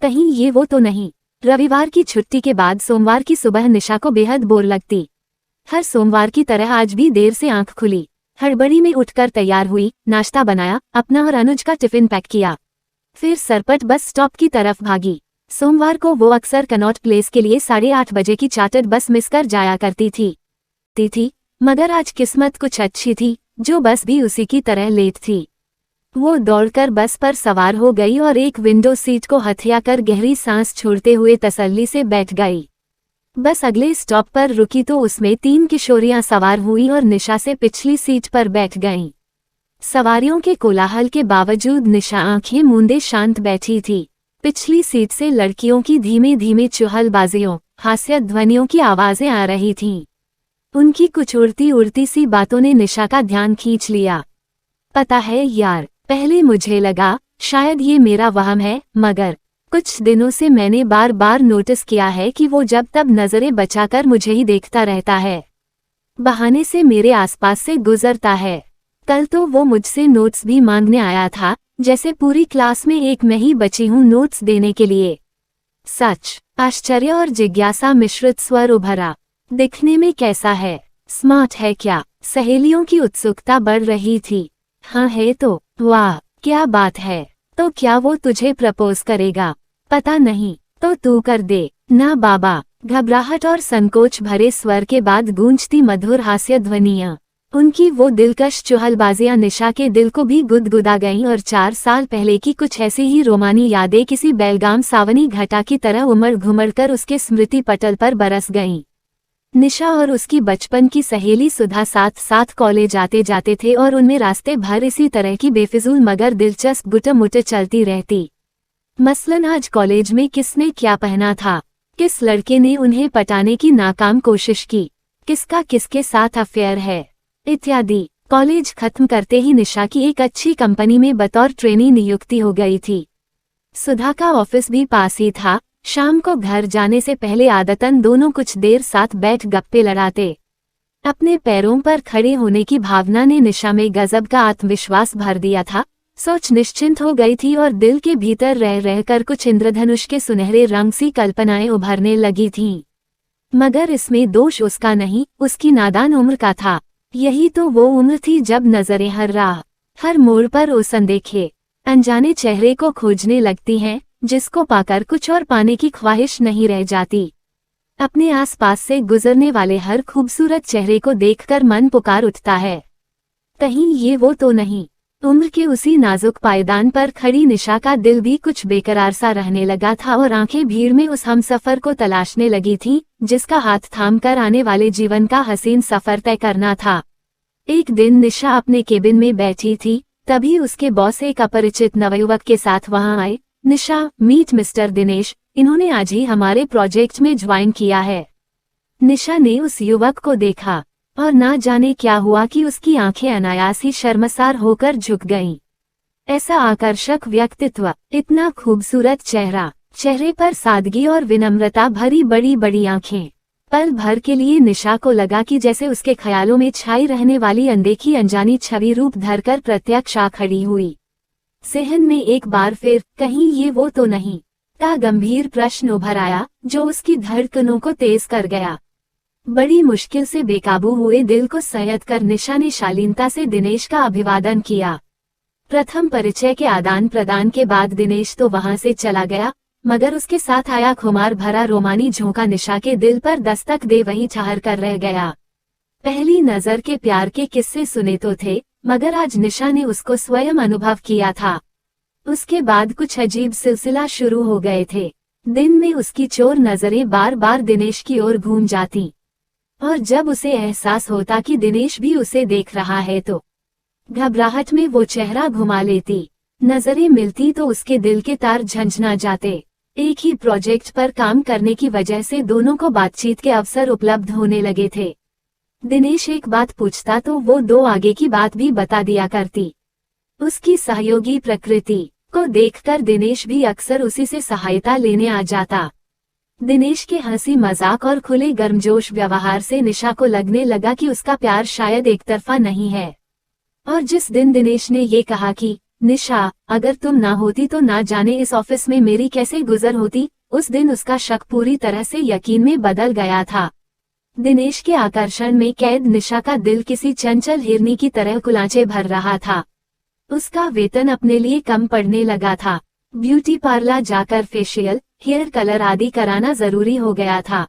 कहीं ये वो तो नहीं। रविवार की छुट्टी के बाद सोमवार की सुबह निशा को बेहद बोर लगती। हर सोमवार की तरह आज भी देर से आंख खुली। हड़बड़ी में उठकर तैयार हुई, नाश्ता बनाया, अपना और अनुज का टिफिन पैक किया, फिर सरपट बस स्टॉप की तरफ भागी। सोमवार को वो अक्सर कनॉट प्लेस के लिए 8:30 बजे की चार्टर्ड बस मिस कर जाया करती थी, मगर आज किस्मत कुछ अच्छी थी, जो बस भी उसी की तरह लेट थी। वो दौड़कर बस पर सवार हो गई और एक विंडो सीट को हथियाकर गहरी सांस छोड़ते हुए तसल्ली से बैठ गई। बस अगले स्टॉप पर रुकी तो उसमें 3 किशोरियां सवार हुई और निशा से पिछली सीट पर बैठ गईं। सवारियों के कोलाहल के बावजूद निशा आंखें मूंदे शांत बैठी थी। पिछली सीट से लड़कियों की धीमे धीमे चुहलबाजियों, हास्य ध्वनियों की आवाजें आ रही थीं। उनकी कुछ उड़ती उड़ती सी बातों ने निशा का ध्यान खींच लिया। पता है यार, पहले मुझे लगा शायद ये मेरा वहम है, मगर कुछ दिनों से मैंने बार बार नोटिस किया है कि वो जब तब नजरें बचाकर मुझे ही देखता रहता है, बहाने से मेरे आसपास से गुजरता है। कल तो वो मुझसे नोट्स भी मांगने आया था, जैसे पूरी क्लास में एक मैं ही बची हूँ नोट्स देने के लिए। सच, आश्चर्य और जिज्ञासा मिश्रित स्वर उभरा। दिखने में कैसा है? स्मार्ट है क्या? सहेलियों की उत्सुकता बढ़ रही थी। हाँ है तो। वाह, क्या बात है। तो क्या वो तुझे प्रपोज करेगा? पता नहीं, तो तू कर दे ना बाबा। घबराहट और संकोच भरे स्वर के बाद गूंजती मधुर हास्य ध्वनियां, उनकी वो दिलकश चुहलबाजियां निशा के दिल को भी गुदगुदा गईं और 4 साल पहले की कुछ ऐसी ही रोमानी यादें किसी बेलगाम सावनी घटा की तरह उमड़ घुमड़ कर उसके स्मृति पटल पर बरस गईं। निशा और उसकी बचपन की सहेली सुधा साथ साथ कॉलेज आते जाते थे और उनमें रास्ते भर इसी तरह की बेफिजूल मगर दिलचस्प गुटमुट चलती रहती। मसलन आज कॉलेज में किसने क्या पहना था, किस लड़के ने उन्हें पटाने की नाकाम कोशिश की, किसका किसके साथ अफेयर है, इत्यादि। कॉलेज खत्म करते ही निशा की एक अच्छी कंपनी में बतौर ट्रेनी नियुक्ति हो गई थी। सुधा का ऑफिस भी पास ही था। शाम को घर जाने से पहले आदतन दोनों कुछ देर साथ बैठ गप्पे लड़ाते। अपने पैरों पर खड़े होने की भावना ने निशा में गजब का आत्मविश्वास भर दिया था। सोच निश्चिंत हो गई थी और दिल के भीतर रह रहकर कुछ इंद्रधनुष के सुनहरे रंग सी कल्पनाएं उभरने लगी थीं। मगर इसमें दोष उसका नहीं, उसकी नादान उम्र का था। यही तो वो उम्र थी जब नजरें हर राह, हर मोड़ पर उस अनदेखे अनजाने चेहरे को खोजने लगती हैं, जिसको पाकर कुछ और पाने की ख्वाहिश नहीं रह जाती। अपने आसपास से गुजरने वाले हर खूबसूरत चेहरे को देखकर मन पुकार उठता है, कहीं ये वो तो नहीं। उम्र के उसी नाजुक पायदान पर खड़ी निशा का दिल भी कुछ बेकरार सा रहने लगा था और आंखें भीड़ में उस हमसफर को तलाशने लगी थीं, जिसका हाथ थाम कर आने वाले जीवन का हसीन सफर तय करना था। एक दिन निशा अपने केबिन में बैठी थी, तभी उसके बॉस एक अपरिचित नवयुवक के साथ वहां आए। निशा, मीट मिस्टर दिनेश, इन्होंने आज ही हमारे प्रोजेक्ट में ज्वाइन किया है। निशा ने उस युवक को देखा और ना जाने क्या हुआ कि उसकी आंखें अनायास ही शर्मसार होकर झुक गईं। ऐसा आकर्षक व्यक्तित्व, इतना खूबसूरत चेहरा, चेहरे पर सादगी और विनम्रता भरी बड़ी बड़ी आंखें। पल भर के लिए निशा को लगा कि जैसे उसके ख्यालों में छाई रहने वाली अनदेखी अनजानी छवि रूप धरकर प्रत्यक्ष आ खड़ी हुई। सेहन में एक बार फिर कहीं ये वो तो नहीं का गंभीर प्रश्न उभर आया, जो उसकी धड़कनों को तेज कर गया। बड़ी मुश्किल से बेकाबू हुए दिल को संयत कर निशा ने शालीनता से दिनेश का अभिवादन किया। प्रथम परिचय के आदान प्रदान के बाद दिनेश तो वहां से चला गया, मगर उसके साथ आया खुमार भरा रोमानी झोंका निशा के दिल पर दस्तक दे वहीं ठहर कर रह गया। पहली नजर के प्यार के किस्से सुने तो थे, मगर आज निशा ने उसको स्वयं अनुभव किया था। उसके बाद कुछ अजीब सिलसिला शुरू हो गए थे। दिन में उसकी चोर नजरें बार बार दिनेश की ओर घूम जाती, और जब उसे एहसास होता कि दिनेश भी उसे देख रहा है तो घबराहट में वो चेहरा घुमा लेती। नजरें मिलती तो उसके दिल के तार झंझना जाते। एक ही प्रोजेक्ट पर काम करने की वजह से दोनों को बातचीत के अवसर उपलब्ध होने लगे थे। दिनेश एक बात पूछता तो वो 2 आगे की बात भी बता दिया करती। उसकी सहयोगी प्रकृति को देखकर दिनेश भी अक्सर उसी से सहायता लेने आ जाता। दिनेश के हंसी मजाक और खुले गर्मजोश व्यवहार से निशा को लगने लगा कि उसका प्यार शायद एक तरफा नहीं है। और जिस दिन दिनेश ने ये कहा कि निशा, अगर तुम ना होती तो ना जाने इस ऑफिस में मेरी कैसे गुजर होती। उस दिन उसका शक पूरी तरह से यकीन में बदल गया था। दिनेश के आकर्षण में कैद निशा का दिल किसी चंचल हिरनी की तरह कुलांचे भर रहा था। उसका वेतन अपने लिए कम पड़ने लगा था। ब्यूटी पार्लर जाकर फेशियल, हेयर कलर आदि कराना जरूरी हो गया था।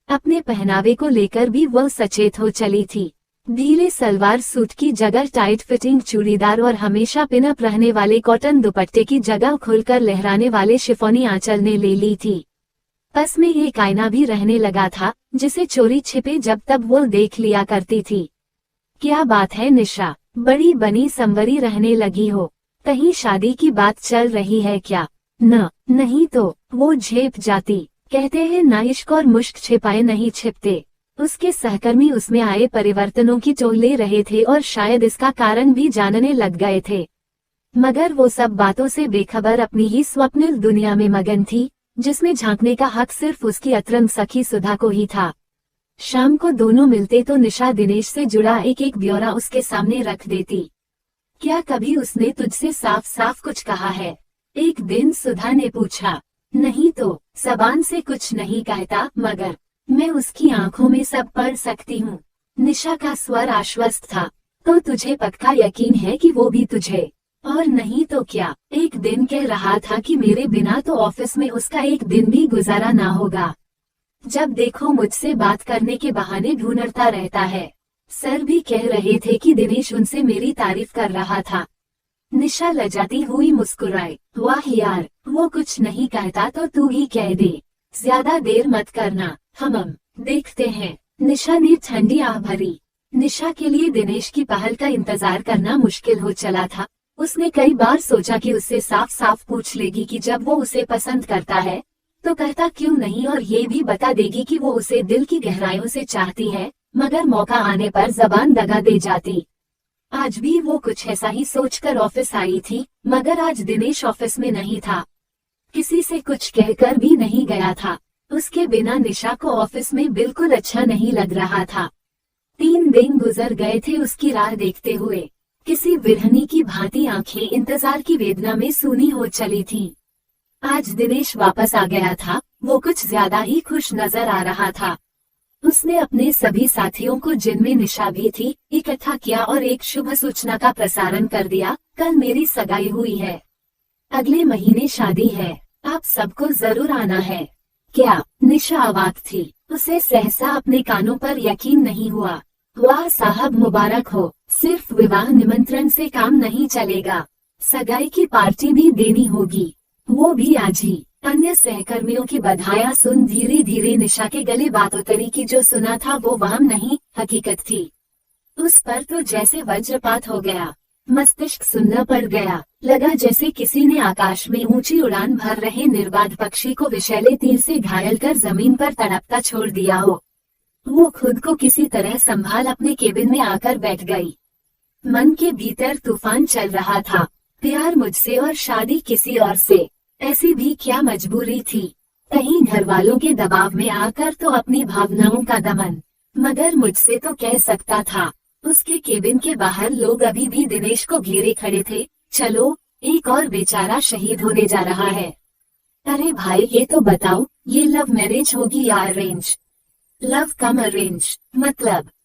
अपने पहनावे को लेकर भी वह सचेत हो चली थी। ढीले सलवार सूट की जगह टाइट फिटिंग चूड़ीदार और हमेशा पिनअप रहने वाले कॉटन दुपट्टे की जगह खुलकर लहराने वाले शिफॉनी आंचल ने ले ली थी। पास में एक आईना भी रहने लगा था, जिसे चोरी छिपे जब तब वो देख लिया करती थी। क्या बात है निशा, बड़ी बनी संवरी रहने लगी हो। कहीं शादी की बात चल रही है क्या? नहीं तो वो झेप जाती। कहते हैं ना इश्क और मुश्क छिपाए नहीं छिपते। उसके सहकर्मी उसमें आए परिवर्तनों की टोह ले रहे थे और शायद इसका कारण भी जानने लग गए थे, मगर वो सब बातों से बेखबर अपनी ही स्वप्निल दुनिया में मगन थी, जिसमें झांकने का हक सिर्फ उसकी अतरंग सखी सुधा को ही था। शाम को दोनों मिलते तो निशा दिनेश से जुड़ा एक एक ब्यौरा उसके सामने रख देती। क्या कभी उसने तुझसे साफ साफ कुछ कहा है? एक दिन सुधा ने पूछा। नहीं तो, जबान से कुछ नहीं कहता, मगर मैं उसकी आंखों में सब पढ़ सकती हूँ। निशा का स्वर आश्वस्त था। तो तुझे पक्का यकीन है कि वो भी तुझे? और नहीं तो क्या, एक दिन कह रहा था कि मेरे बिना तो ऑफिस में उसका एक दिन भी गुजारा ना होगा। जब देखो मुझसे बात करने के बहाने ढूंढता रहता है। सर भी कह रहे थे कि दिनेश उनसे मेरी तारीफ कर रहा था। निशा लजाती हुई मुस्कुराई। वाह यार, वो कुछ नहीं कहता तो तू ही कह दे। ज्यादा देर मत करना, हम देखते हैं। निशा ने ठंडी आह भरी। निशा के लिए दिनेश की पहल का इंतजार करना मुश्किल हो चला था। उसने कई बार सोचा कि उससे साफ साफ पूछ लेगी कि जब वो उसे पसंद करता है तो कहता क्यों नहीं, और ये भी बता देगी कि वो उसे दिल की गहराइयों से चाहती है, मगर मौका आने पर जबान दगा दे जाती। आज भी वो कुछ ऐसा ही सोचकर ऑफिस आई थी, मगर आज दिनेश ऑफिस में नहीं था। किसी से कुछ कहकर भी नहीं गया था। उसके बिना निशा को ऑफिस में बिल्कुल अच्छा नहीं लग रहा था। 3 दिन गुजर गए थे उसकी राह देखते हुए। किसी विरहनी की भांति आंखें इंतजार की वेदना में सूनी हो चली थीं। आज दिनेश वापस आ गया था। वो कुछ ज्यादा ही खुश नजर आ रहा था। उसने अपने सभी साथियों को, जिनमें निशा भी थी, इकट्ठा किया और एक शुभ सूचना का प्रसारण कर दिया। कल मेरी सगाई हुई है। अगले महीने शादी है। आप सबको जरूर आना है। क्या? निशा अवाक थी। उसे सहसा अपने कानों पर यकीन नहीं हुआ। वाह साहब, मुबारक हो। सिर्फ विवाह निमंत्रण से काम नहीं चलेगा, सगाई की पार्टी भी देनी होगी, वो भी आज ही। अन्य सहकर्मियों की बधाइयां सुन धीरे धीरे निशा के गले बात उतरी कि जो सुना था वो वहम नहीं, हकीकत थी। उस पर तो जैसे वज्रपात हो गया। मस्तिष्क सुन्न पड़ गया। लगा जैसे किसी ने आकाश में ऊंची उड़ान भर रहे निर्बाध पक्षी को विषैले तीर से घायल कर जमीन पर तड़पता छोड़ दिया हो। वो खुद को किसी तरह संभाल अपने केबिन में आकर बैठ गई। मन के भीतर तूफान चल रहा था। प्यार मुझसे और शादी किसी और से, ऐसी भी क्या मजबूरी थी? कहीं घर वालों के दबाव में आकर तो अपनी भावनाओं का दमन, मगर मुझसे तो कह सकता था। उसके केबिन के बाहर लोग अभी भी दिनेश को घेरे खड़े थे। चलो, एक और बेचारा शहीद होने जा रहा है। अरे भाई, ये तो बताओ, ये लव मैरिज होगी या अरेंज? लव कम अरेंज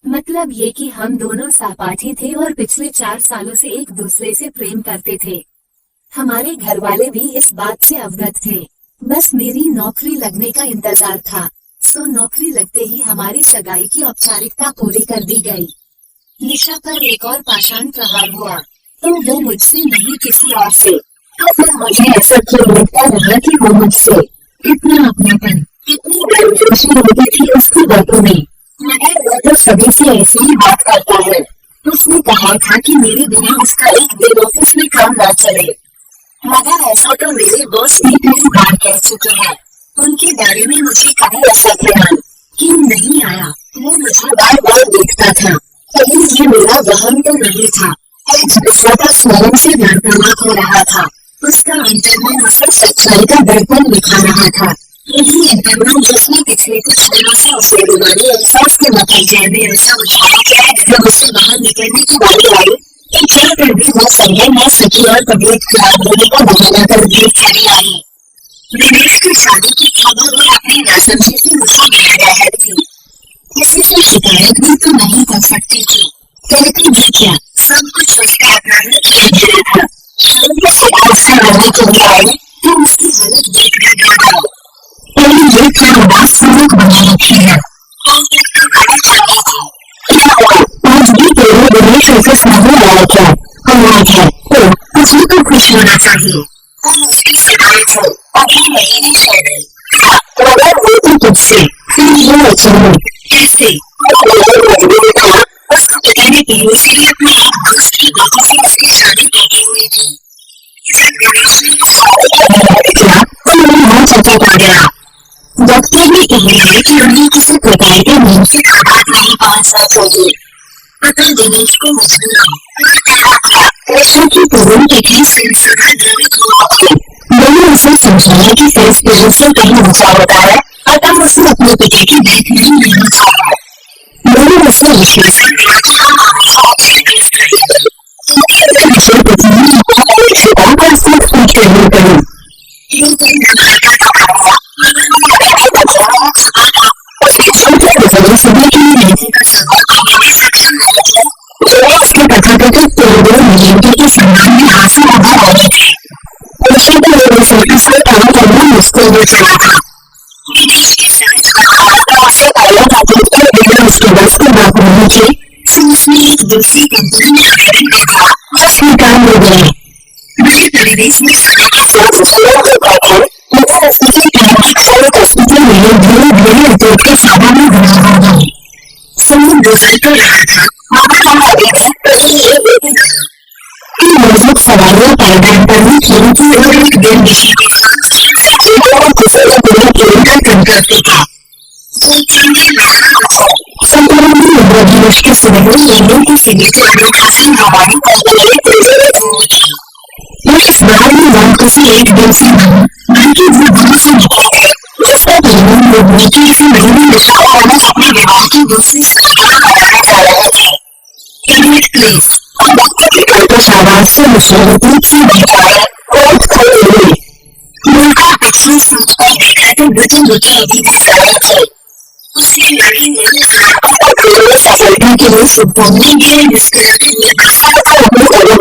मतलब ये कि हम दोनों सहपाठी थे और पिछले 4 सालों से एक दूसरे से प्रेम करते थे। हमारे घर वाले भी इस बात से अवगत थे। बस मेरी नौकरी लगने का इंतजार था। सो नौकरी लगते ही हमारी सगाई की औपचारिकता पूरी कर दी गई। निशा पर एक और पाषाण प्रहार हुआ। तो वो मुझसे नहीं, किसी और से। तो फिर मुझे ऐसा क्यों लगता रहा कि वो मुझसे इतना अपनापन, इतनी गर्मजोशी होती थी उसकी बातों में। मगर वो तो सभी से ऐसे ही बात करता है। उसने कहा था कि मेरे बिना उसका एक दिन ऑफिस में काम ना चले, मगर ऐसा तो मेरे बॉस भी कई बार कह चुके हैं। उनके बारे में मुझे कभी ऐसा ख्याल क्यों नहीं आया? वो मुझे बार बार देखता था। कहीं ये मेरा वहम तो नहीं था। आज विश्वता स्वयं से वार्तालाप हो रहा था। उसका अंतर्मन उसे सच्चाई का दर्पण दिखा रहा था। यही अंतर्मन जिसने पिछले कुछ दिनों से उसे दिवाली एहसास के नतीजे में ऐसा उठाया कि आज जब उसे बाहर निकलने की बारी आई, क्या कर भी वो सरगर्म है सखी और तबीयत खराब होने का बहाना कर देर चली आई। दिनेश की शादी की खबर वो अपनी नासमझी से मुझसे कह रहा थी। किसी से शिकायत भी तो नहीं कर सकती थी, करती भी क्या, सब कुछ उसका अपना ही किया गया था। शाम को सुबह उससे मिलने के लिए आई तो उसकी हालत देख कर घबराई। पहले ये क्या उदास सूरत बनी रखी है, खाना चाहिए थी। क्या हुआ, आज भी तेरे दिनेश ऑफिस नहीं आया क्या? हम आ गए तो तुझे तो खुश होना चाहिए। हम उसकी शिकायत हो अगले महीने शादी। मगर वो तो तुझसे फिर ये अचानक कैसे? मजबूर था, उसको पिता ने पहले से ही अपने एक दोस्त की बेटी से उसकी शादी तय की हुई थी। जब दिनेश ने इस शादी का ऐलान किया तो मेरा मन चौंक आ गया। डॉक्टर ने कहा है कि उन्हें किसी प्रकार के मानसिक आघात नहीं पहुंचना चाहिए। अतः दिनेश को मजबूरन नशे की पूर्ण तिथि संसदा द्रवित हो उठी। मैंने उसे समझाया कि फर्स्ट पीरियड से कहीं ऊंचा होता है, अतः उसे अपने पिता की बात नहीं लेना चाहिए। मैंने उसे विश्वासन दिया कि हम हमेशा अच्छे दोस्त रहेंगे, क्योंकि अगर नशे पत्नी अपने शिका का उससे स्पीच करनी पड़ी। एक दिन दवाई का दवा हुआ, मगर मेरे बेटे का जीवन छुपा था। उसके छोटे नजरों सुबह के लिए नीति का सबक करने में सक्षम नहीं थी। जो उसके तथाकथित पूर्वों नियंत्रण के सम्मान में हासिल होने वाले थे। नशे की वजह से उसका काम करना मुश्किल हो चला था। दिनेश की समझ को आवाज से पहले तकलीफ के बिना उसके बस की बात नहीं थी, तो उसने एक दूसरी कंपनी में आवेदन भेजा जो स्वीकार हो गया। नए परिवेश में सोने के साथ जीवन के बैठे मगर उसके प्रारंभिक सारी कष्टों में धीरे धीरे उद्योग के सामान्य बना हो गए। समय गुजर तो रहा था, मगर हम अभी भी पहले ये देखा कि मौजूद सवालों पैदा करने की थी और एक दिन विषय के साथ जीवन में किसी न कोई प्रेम का संकल्प था। संपूर्ण दिनेश के सुनहरे लेने की सीमित खासी हमारी कल्पनाएं प्रज्वलित हो उठी। यह इस बार में नाम किसी एक दिन से नहीं बल्कि वो दिन से निकल गए जिसका परिणाम लोगों की इसी महीने नशा और अपने विवाह की दूसरी सालगिरह मनाने जा रहे थे। इनमें प्लीज डॉक्टर की कर्कश आवाज से मुशर्रफ से बैठाए बहुत खोल हुई। उनका पिछली सोच पर देखा तो बचन रुके अभी भी सारे थे। उसने नवीन सफलता के लिए शुभकामनाएं मुस्कुराते हुए आशा को अपने